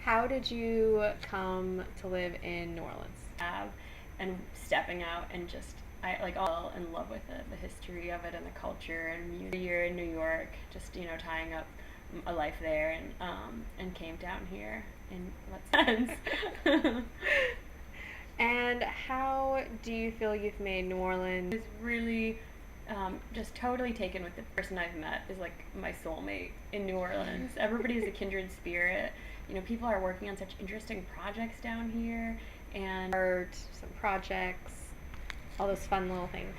How did you come to live in New Orleans? And stepping out and just I all in love with it, the history of it and the culture and music. Year in New York, just tying up a life there and came down here in what sense. And how do you feel you've made New Orleans? I was really just totally taken with the person I've met is like my soulmate in New Orleans. Everybody is a kindred spirit. People are working on such interesting projects down here and Art, some projects, all those fun little things.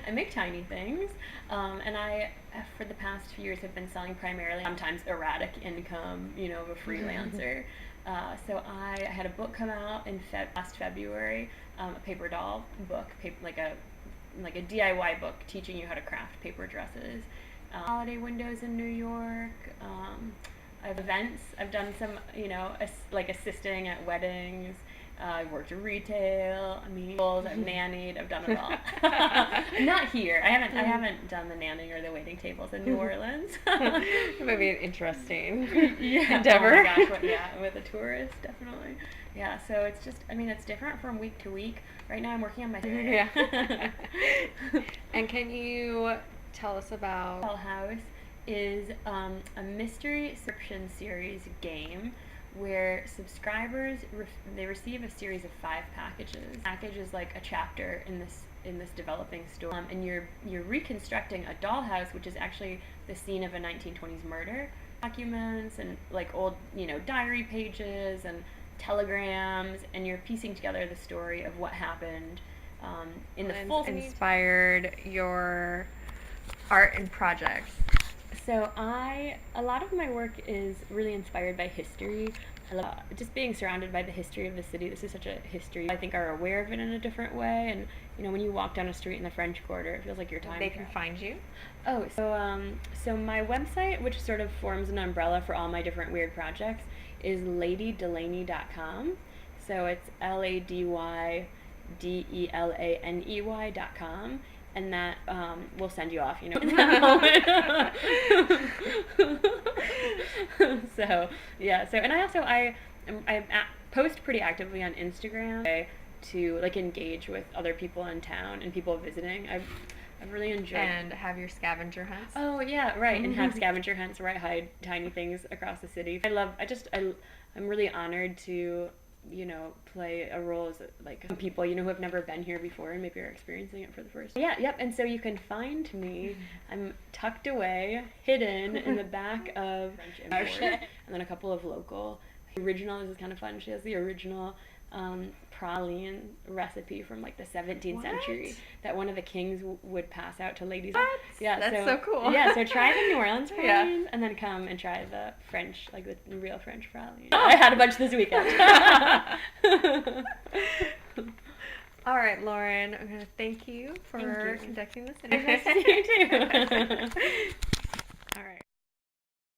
I make tiny things, and I, for the past few years, have been selling primarily, sometimes erratic income, of a freelancer. So I had a book come out in last February, a paper doll book, like a DIY book teaching you how to craft paper dresses. Holiday windows in New York. I have events. I've done some, assisting at weddings. I've worked in retail. I've nannied. I've done it all. Not here. I haven't done the nannying or the waiting tables in New Orleans. It might be an interesting endeavor. Oh my gosh, with a tourist, definitely. Yeah. So it's just, it's different from week to week. Right now, I'm working on my. Yeah. And can you tell us about House? Is a mystery subscription series game where subscribers they receive a series of 5 packages. Package is like a chapter in this developing story, and you're reconstructing a dollhouse, which is actually the scene of a 1920s murder. Documents and like old diary pages and telegrams, and you're piecing together the story of what happened in the full. Inspired your art and projects? So a lot of my work is really inspired by history. I love just being surrounded by the history of the city. This is such a history. I think are aware of it in a different way. And when you walk down a street in the French Quarter, it feels like your time. They can find you. Oh, so my website, which sort of forms an umbrella for all my different weird projects, is ladydelaney.com. So it's LADYDELANEY.com. And that will send you off, in that moment. So, yeah. So, and I post pretty actively on Instagram to engage with other people in town and people visiting. I've really enjoyed. And have your scavenger hunts. Oh yeah, right. And have scavenger hunts where I hide tiny things across the city. I'm really honored to play a role as some people who have never been here before and maybe are experiencing it for the first time. Yeah, yep. And so you can find me. I'm tucked away, hidden in the back of French import, and then a couple of local. The original, this is kind of fun. She has the original praline recipe from the 17th century that one of the kings would pass out to ladies. What? Yeah, that's so cool. Yeah, so try the New Orleans praline and then come and try the French, the real French praline. I had a bunch this weekend. All right, Lauren, I'm going to thank you for conducting this interview. Nice to see you too.